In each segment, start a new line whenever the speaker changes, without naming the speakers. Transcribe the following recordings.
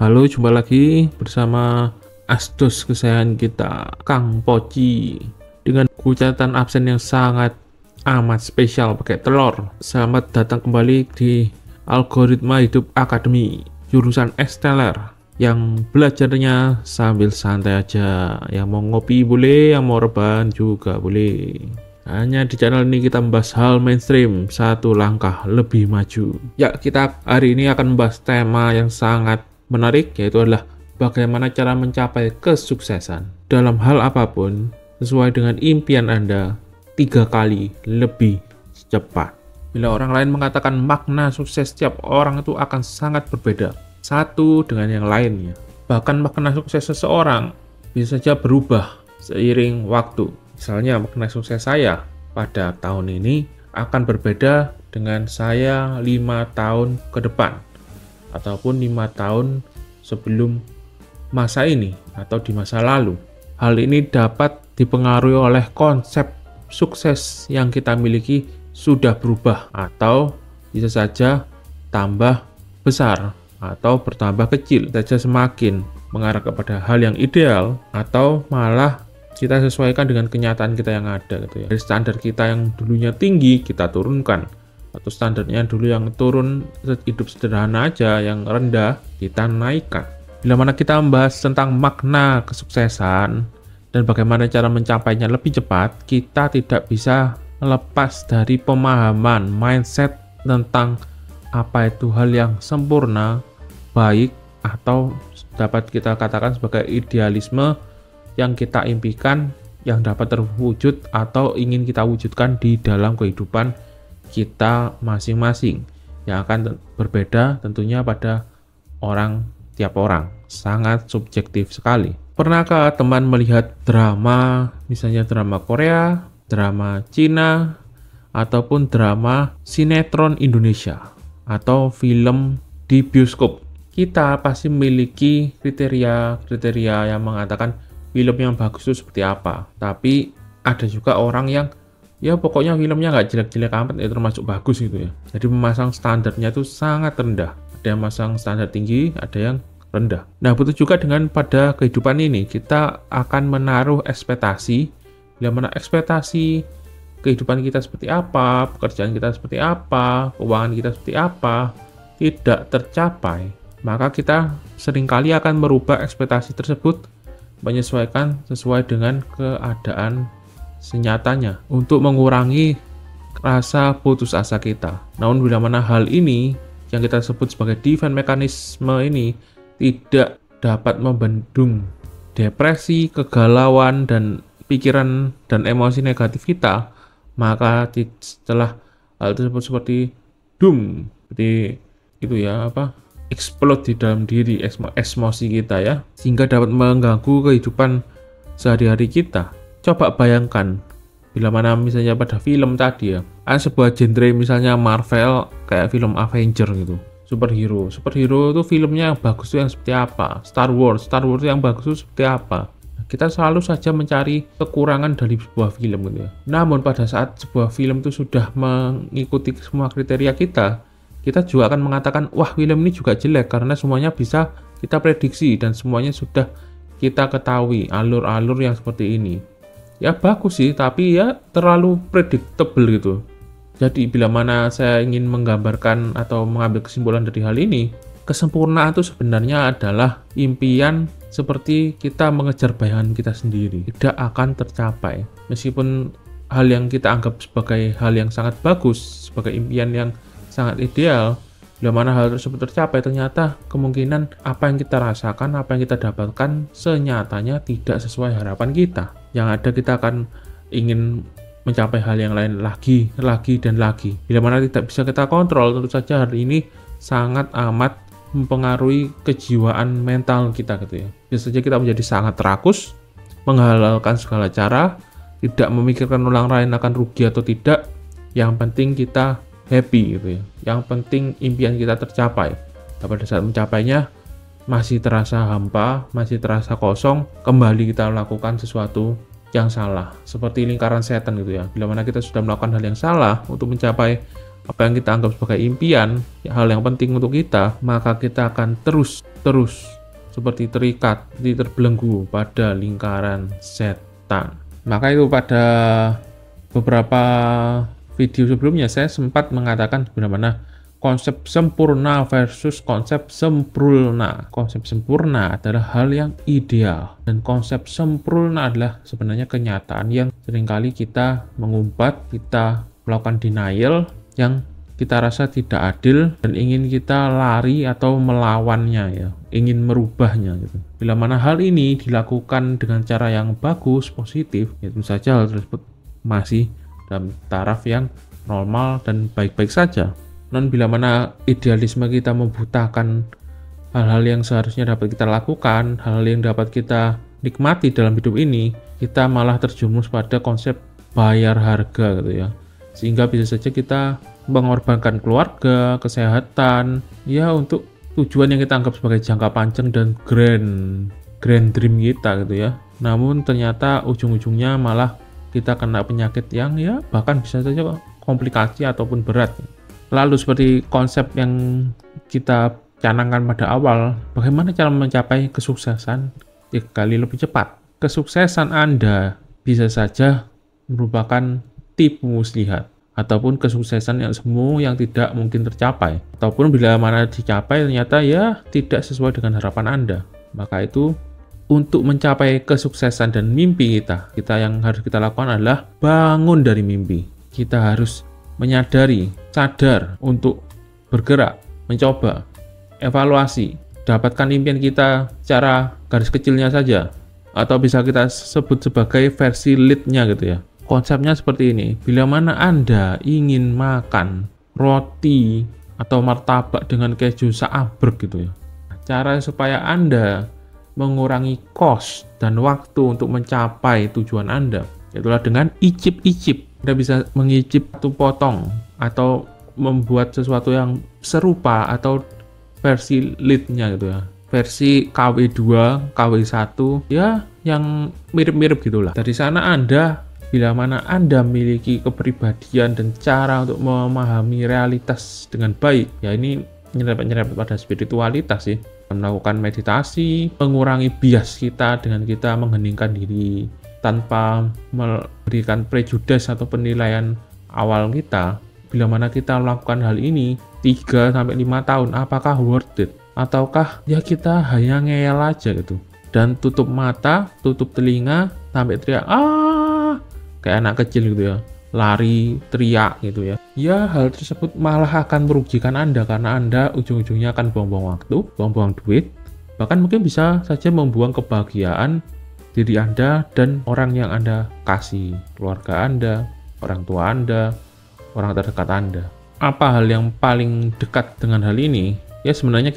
Halo, jumpa lagi bersama Asdos kesayangan kita, Kang Poci, dengan ucapan absen yang sangat amat spesial pakai telur. Selamat datang kembali di Algoritma Hidup Academy, jurusan Esteller, yang belajarnya sambil santai aja. Yang mau ngopi boleh, yang mau rebahan juga boleh. Hanya di channel ini kita membahas hal mainstream satu langkah lebih maju. Ya, kita hari ini akan membahas tema yang sangat menarik, yaitu adalah bagaimana cara mencapai kesuksesan dalam hal apapun sesuai dengan impian Anda 3 kali lebih cepat. Bila orang lain mengatakan makna sukses setiap orang itu akan sangat berbeda satu dengan yang lainnya. Bahkan makna sukses seseorang bisa saja berubah seiring waktu. Misalnya makna sukses saya pada tahun ini akan berbeda dengan saya 5 tahun ke depan, ataupun 5 tahun sebelum masa ini atau di masa lalu. Hal ini dapat dipengaruhi oleh konsep sukses yang kita miliki sudah berubah, atau bisa saja tambah besar atau bertambah kecil saja, semakin mengarah kepada hal yang ideal, atau malah kita sesuaikan dengan kenyataan kita yang ada gitu ya. Dari standar kita yang dulunya tinggi kita turunkan, atau standarnya dulu yang turun hidup sederhana aja yang rendah kita naikkan. Bila mana kita membahas tentang makna kesuksesan dan bagaimana cara mencapainya lebih cepat, kita tidak bisa lepas dari pemahaman mindset tentang apa itu hal yang sempurna, baik, atau dapat kita katakan sebagai idealisme yang kita impikan, yang dapat terwujud atau ingin kita wujudkan di dalam kehidupan kita masing-masing, yang akan berbeda tentunya pada tiap orang, sangat subjektif sekali. Pernahkah teman melihat drama, misalnya drama Korea, drama Cina, ataupun drama sinetron Indonesia, atau film di bioskop? Kita pasti memiliki kriteria yang mengatakan film yang bagus itu seperti apa. Tapi ada juga orang yang ya pokoknya filmnya nggak jelek-jelek amat, ya termasuk bagus gitu ya. Jadi memasang standarnya itu sangat rendah. Ada yang masang standar tinggi, ada yang rendah. Nah, begitu juga dengan pada kehidupan ini, kita akan menaruh ekspektasi. Bila mana ekspektasi kehidupan kita seperti apa, pekerjaan kita seperti apa, keuangan kita seperti apa, tidak tercapai, maka kita seringkali akan merubah ekspektasi tersebut, menyesuaikan sesuai dengan keadaan senyatanya untuk mengurangi rasa putus asa kita. Namun bila mana hal ini yang kita sebut sebagai defense mekanisme ini tidak dapat membendung depresi, kegalauan, dan pikiran dan emosi negatif kita, maka setelah hal tersebut seperti doom, seperti itu ya, explode di dalam diri emosi kita ya, sehingga dapat mengganggu kehidupan sehari-hari kita. Coba bayangkan bila mana misalnya pada film tadi ya, ada sebuah genre misalnya Marvel, kayak film Avenger gitu, superhero itu filmnya yang bagus itu yang seperti apa, Star Wars yang bagus itu seperti apa. Kita selalu saja mencari kekurangan dari sebuah film gitu ya. Namun pada saat sebuah film itu sudah mengikuti semua kriteria kita juga akan mengatakan, wah film ini juga jelek karena semuanya bisa kita prediksi dan semuanya sudah kita ketahui alur-alur yang seperti ini. Ya bagus sih, tapi ya terlalu predictable gitu. Jadi bila mana saya ingin menggambarkan atau mengambil kesimpulan dari hal ini, kesempurnaan itu sebenarnya adalah impian seperti kita mengejar bayangan kita sendiri, tidak akan tercapai. Meskipun hal yang kita anggap sebagai hal yang sangat bagus, sebagai impian yang sangat ideal, bila mana hal tersebut tercapai, ternyata kemungkinan apa yang kita rasakan, apa yang kita dapatkan senyatanya tidak sesuai harapan kita. Yang ada kita akan ingin mencapai hal yang lain lagi dan lagi. Bila mana tidak bisa kita kontrol, tentu saja hari ini sangat amat mempengaruhi kejiwaan mental kita gitu ya. Bisa saja kita menjadi sangat rakus, menghalalkan segala cara, tidak memikirkan orang lain akan rugi atau tidak. Yang penting kita happy gitu ya. Yang penting impian kita tercapai. Dan pada saat mencapainya masih terasa hampa, masih terasa kosong, kembali kita lakukan sesuatu yang salah. Seperti lingkaran setan gitu ya. Bila mana kita sudah melakukan hal yang salah untuk mencapai apa yang kita anggap sebagai impian, hal yang penting untuk kita, maka kita akan terus seperti terikat, seperti terbelenggu pada lingkaran setan. Maka itu pada beberapa video sebelumnya saya sempat mengatakan bagaimana konsep sempurna versus konsep sempurna. Konsep sempurna adalah hal yang ideal, dan konsep sempurna adalah sebenarnya kenyataan yang seringkali kita mengumpat, kita melakukan denial yang kita rasa tidak adil dan ingin kita lari atau melawannya, ya, ingin merubahnya gitu. Bila mana hal ini dilakukan dengan cara yang bagus, positif, ya tentu saja hal tersebut masih dalam taraf yang normal dan baik-baik saja. Non bila mana idealisme kita membutakan hal-hal yang seharusnya dapat kita lakukan, hal-hal yang dapat kita nikmati dalam hidup ini, kita malah terjumus pada konsep bayar harga gitu ya. Sehingga bisa saja kita mengorbankan keluarga, kesehatan, ya untuk tujuan yang kita anggap sebagai jangka panjang dan grand dream kita gitu ya. Namun ternyata ujung-ujungnya malah kita kena penyakit yang ya bahkan bisa saja komplikasi ataupun berat. Lalu seperti konsep yang kita canangkan pada awal, bagaimana cara mencapai kesuksesan 3 kali lebih cepat? Kesuksesan Anda bisa saja merupakan tipu muslihat, ataupun kesuksesan yang semu yang tidak mungkin tercapai, ataupun bila mana dicapai ternyata ya tidak sesuai dengan harapan Anda. Maka itu untuk mencapai kesuksesan dan mimpi kita yang harus kita lakukan adalah bangun dari mimpi. Kita harus menyadari, sadar untuk bergerak, mencoba, evaluasi, dapatkan impian kita secara garis kecilnya saja, atau bisa kita sebut sebagai versi lead-nya gitu ya. Konsepnya seperti ini, bila mana Anda ingin makan roti atau martabak dengan keju seabrek gitu ya, cara supaya Anda mengurangi cost dan waktu untuk mencapai tujuan Anda, yaitulah dengan icip-icip. Anda bisa mengicip satu potong atau membuat sesuatu yang serupa atau versi lead-nya gitu ya. Versi KW2, KW1 ya yang mirip-mirip gitulah. Dari sana Anda, bila mana Anda memiliki kepribadian dan cara untuk memahami realitas dengan baik, ya ini nyerempet pada spiritualitas sih. Melakukan meditasi, mengurangi bias kita dengan kita mengheningkan diri tanpa memberikan prejudice atau penilaian awal kita. Bila mana kita melakukan hal ini 3-5 tahun, apakah worth it? Ataukah ya kita hanya ngeyel aja gitu, dan tutup mata, tutup telinga sampai teriak kayak anak kecil gitu ya, lari teriak gitu ya. Ya hal tersebut malah akan merugikan Anda, karena Anda ujung-ujungnya akan buang-buang waktu, buang-buang duit, bahkan mungkin bisa saja membuang kebahagiaan diri Anda dan orang yang Anda kasih, keluarga Anda, orang tua Anda, orang terdekat Anda. Apa hal yang paling dekat dengan hal ini? Ya sebenarnya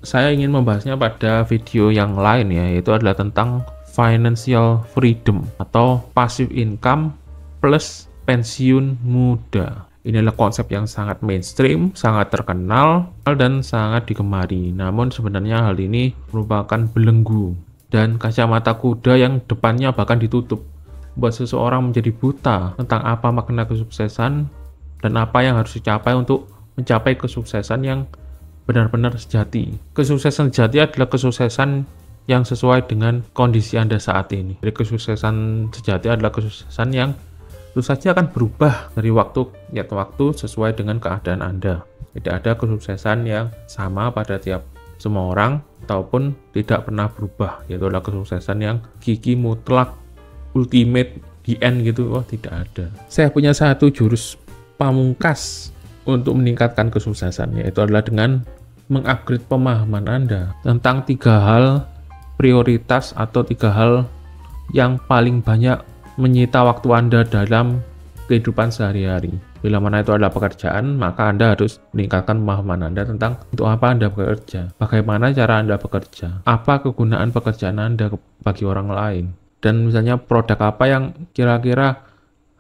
saya ingin membahasnya pada video yang lain ya, yaitu adalah tentang financial freedom atau passive income plus pensiun muda. Ini adalah konsep yang sangat mainstream, sangat terkenal, dan sangat digemari. Namun sebenarnya hal ini merupakan belenggu dan kacamata kuda yang depannya bahkan ditutup, buat seseorang menjadi buta tentang apa makna kesuksesan dan apa yang harus dicapai untuk mencapai kesuksesan yang benar-benar sejati. Kesuksesan sejati adalah kesuksesan yang sesuai dengan kondisi Anda saat ini. Jadi kesuksesan sejati adalah kesuksesan yang tentu saja akan berubah dari waktu ke waktu sesuai dengan keadaan Anda. Tidak ada kesuksesan yang sama pada tiap semua orang ataupun tidak pernah berubah, yaitu adalah kesuksesan yang gigi mutlak, ultimate, the end gitu. Tidak ada. Saya punya satu jurus pamungkas untuk meningkatkan kesuksesan, yaitu adalah dengan mengupgrade pemahaman Anda tentang 3 hal prioritas atau 3 hal yang paling banyak menyita waktu Anda dalam kehidupan sehari-hari. Bila mana itu adalah pekerjaan, maka Anda harus meningkatkan pemahaman Anda tentang untuk apa Anda bekerja, bagaimana cara Anda bekerja, apa kegunaan pekerjaan Anda bagi orang lain, dan misalnya produk apa yang kira-kira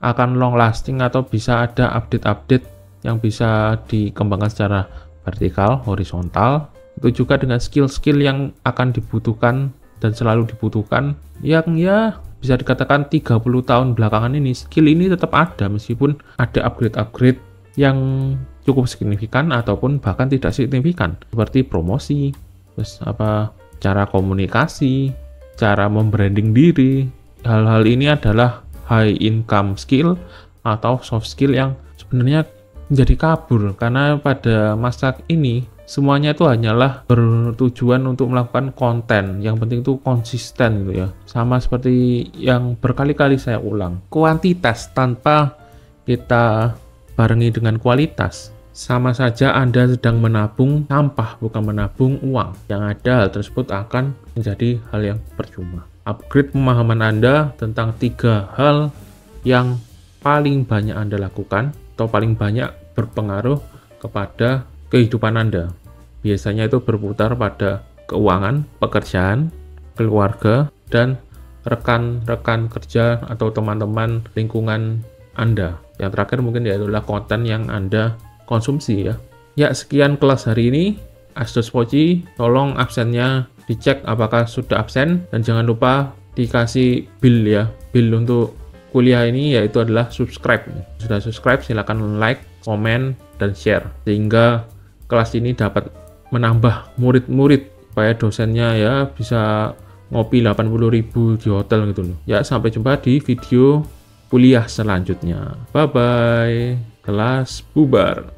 akan long lasting atau bisa ada update-update yang bisa dikembangkan secara vertikal, horizontal. Itu juga dengan skill-skill yang akan dibutuhkan dan selalu dibutuhkan, yang ya bisa dikatakan 30 tahun belakangan ini skill ini tetap ada meskipun ada upgrade-upgrade yang cukup signifikan ataupun bahkan tidak signifikan, seperti promosi, terus cara komunikasi, cara membranding diri. Hal-hal ini adalah high income skill atau soft skill yang sebenarnya menjadi kabur karena pada masa ini semuanya itu hanyalah bertujuan untuk melakukan konten. Yang penting itu konsisten gitu ya. Sama seperti yang berkali-kali saya ulang. Kuantitas tanpa kita barengi dengan kualitas, sama saja Anda sedang menabung sampah, bukan menabung uang. Yang ada hal tersebut akan menjadi hal yang percuma. Upgrade pemahaman Anda tentang 3 hal yang paling banyak Anda lakukan atau paling banyak berpengaruh kepada kehidupan Anda. Biasanya itu berputar pada keuangan, pekerjaan, keluarga, dan rekan-rekan kerja atau teman-teman lingkungan Anda. Yang terakhir mungkin adalah konten yang Anda konsumsi ya. Ya, sekian kelas hari ini. Asdos Poci, tolong absennya dicek apakah sudah absen, dan jangan lupa dikasih bill ya. Bill untuk kuliah ini yaitu adalah subscribe. Sudah subscribe silakan like, komen, dan share sehingga kelas ini dapat menambah murid-murid supaya dosennya ya bisa ngopi 80.000 di hotel gitu loh. Ya, sampai jumpa di video kuliah selanjutnya. Bye bye. Kelas bubar.